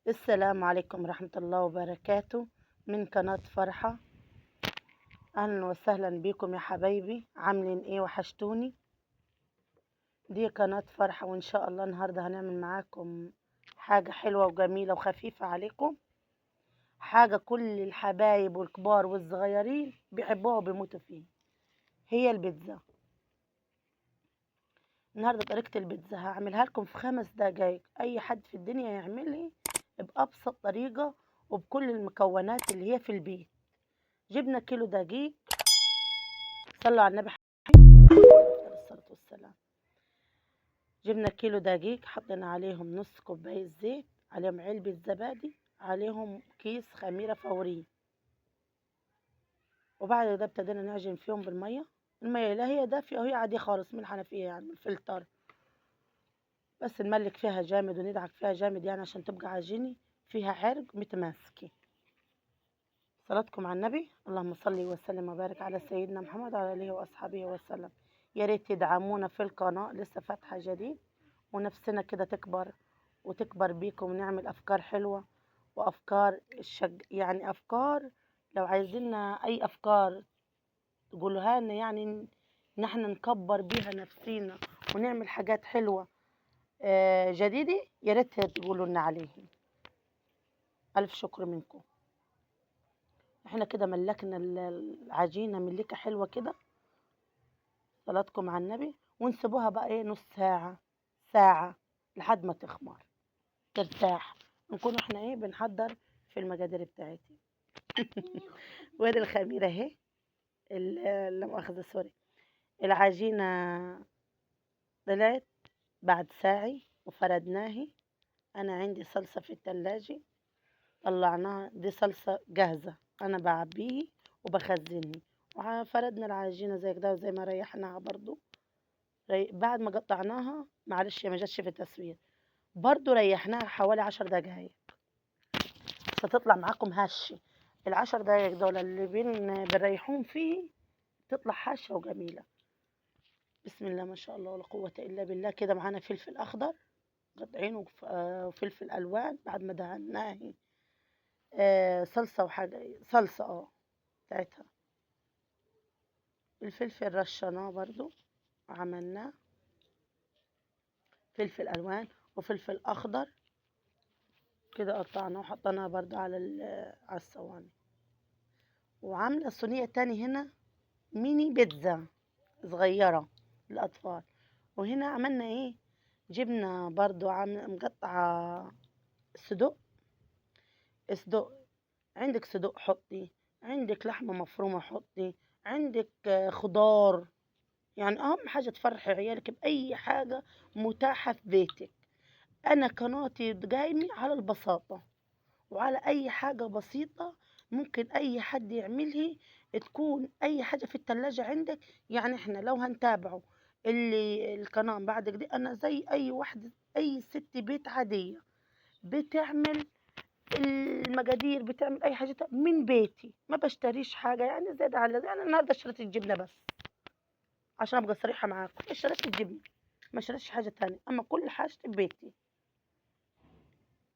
السلام عليكم ورحمة الله وبركاته من قناة فرحة. أهلا وسهلا بكم يا حبايبي، عاملين ايه؟ وحشتوني. دي قناة فرحة، وإن شاء الله النهاردة هنعمل معاكم حاجة حلوة وجميلة وخفيفة عليكم، حاجة كل الحبايب والكبار والصغيرين بيحبوها وبيموتوا فيها، هي البيتزا. النهاردة طريقة البيتزا هعملها لكم في 5 دقايق، أي حد في الدنيا يعملها بأبسط طريقة وبكل المكونات اللي هي في البيت. جبنا كيلو دقيق، صلوا على النبي عليه الصلاة والسلام. جبنا كيلو دقيق، حطينا عليهم نص كوباية زيت، عليهم علبة زبادي، عليهم كيس خميرة فورية. وبعد ده ابتدينا نعجن فيهم بالمية. المية لا هي دافية وهي عادية خالص من الحنفية، يعني من الفلتر، بس نملك فيها جامد وندعك فيها جامد يعني عشان تبقى عجينة فيها عرق متماسكة. صلاتكم على النبي، اللهم صل وسلم وبارك على سيدنا محمد وعلى اله واصحابه وسلم. يا ريت تدعمونا في القناة، لسه فاتحة جديد، ونفسنا كده تكبر وتكبر بيكم، ونعمل افكار حلوة وافكار يعني افكار. لو عايزيننا اي افكار تقولوها لنا، يعني نحن نكبر بيها نفسينا ونعمل حاجات حلوة جديدة، يا ريت تقولوا لنا عليهم. الف شكر منكم. احنا كده ملكنا العجينة ملكة حلوة كده، صلاتكم على النبي، ونسيبوها بقى ايه نص ساعة، ساعة، لحد ما تخمر ترتاح، نكون احنا ايه بنحضر في المقادير بتاعتي. وادي الخميرة اهي، لا مؤاخذة سوري، العجينة طلعت بعد ساعي وفردناها. انا عندي صلصة في التلاجة، طلعناها، دي صلصة جاهزة انا بعبيه وبخزنه. وفردنا العجينة زي كده وزي ما ريحناها برضو. بعد ما قطعناها، معلش ما جاتش في التصوير، برضو ريحناها حوالي 10 دقايق، فتطلع معاكم هشة. ال10 دقايق دول اللي بنريحون فيه تطلع هشة وجميلة. بسم الله ما شاء الله ولا قوة إلا بالله. كده معانا فلفل أخضر قطعين وفلفل ألوان بعد ما دهناه صلصة وحاجة صلصة بتاعتها. الفلفل رشناه برضو، عملناه فلفل ألوان وفلفل أخضر كده، قطعناه وحطيناه برضو على الصواني. وعاملة صينية تاني هنا، ميني بيتزا صغيرة للأطفال. وهنا عملنا ايه، جبنا برضو مقطعة صدق. صدق، عندك صدق حطي، عندك لحمة مفرومة حطي، عندك خضار. يعني أهم حاجة تفرحي عيالك بأي حاجة متاحة في بيتك. أنا قناتي قايمة على البساطة، وعلى أي حاجة بسيطة ممكن أي حد يعملها، تكون أي حاجة في التلاجة عندك. يعني إحنا لو هنتابعه اللي القناة بعد كده، أنا زي أي واحدة، أي ست بيت عادية بتعمل المقادير، بتعمل أي حاجة من بيتي، ما بشتريش حاجة يعني زيادة على يعني النهاردة اشتريت الجبنة بس عشان أبقى صريحة معاكم، اشتريت الجبنة ما اشتريتش حاجة تانية، أما كل حاجة بيتي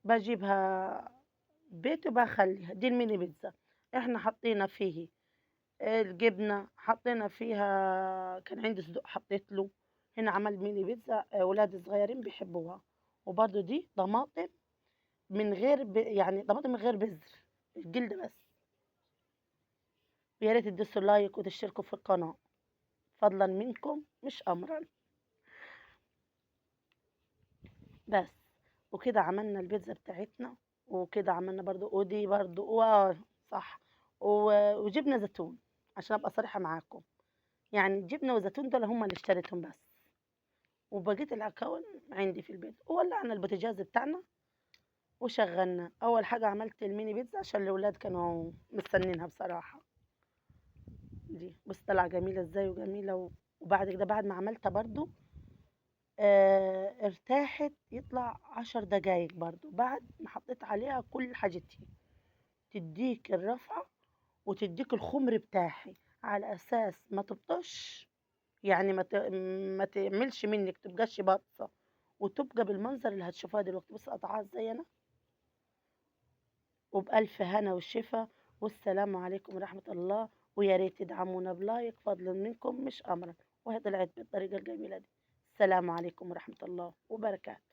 بجيبها بيتي وبخليها. دي الميني بيتزا، احنا حطينا فيه الجبنة، حطينا فيها كان عندي صدق حطيت له. هنا عمل ميني بيتزا، ولاد الصغيرين بيحبوها. وبرضو دي طماطم من غير يعني طماطم من غير بذر، الجلد بس. ويا ريت تدوسوا لايك وتشتركوا في القناة، فضلا منكم مش أمرا. بس وكده عملنا البيتزا بتاعتنا، وكده عملنا برضو، ودي برضو صح. وجبنا زيتون عشان ابقى صريحة معاكم، يعني جبنة وزيتون دول هم اللي اشتريتهم بس. وبقيت العكاون عندي في البيت. وولعنا البوتاجاز بتاعنا وشغلنا. اول حاجة عملت الميني بيتزا عشان الاولاد كانوا مستنينها بصراحة. دي بس طلع جميلة ازاي وجميلة وبعد كده بعد ما عملتها برضو ارتاحت، يطلع 10 دقايق برضو بعد ما حطيت عليها كل حاجتي، تديك الرفعة وتديك الخمر بتاعي، على اساس ما تبطش، يعني ما تعملش منك تبقاش باطة، وتبقى بالمنظر اللي هتشوفها دلوقتي. بص قطعها ازاي انا، وبألف هنا وشفا. والسلام عليكم ورحمة الله. ويا ريت تدعمونا بلايك فضلا منكم مش أمرا. وهي طلعت بالطريقة الجميلة دي. السلام عليكم ورحمة الله وبركاته.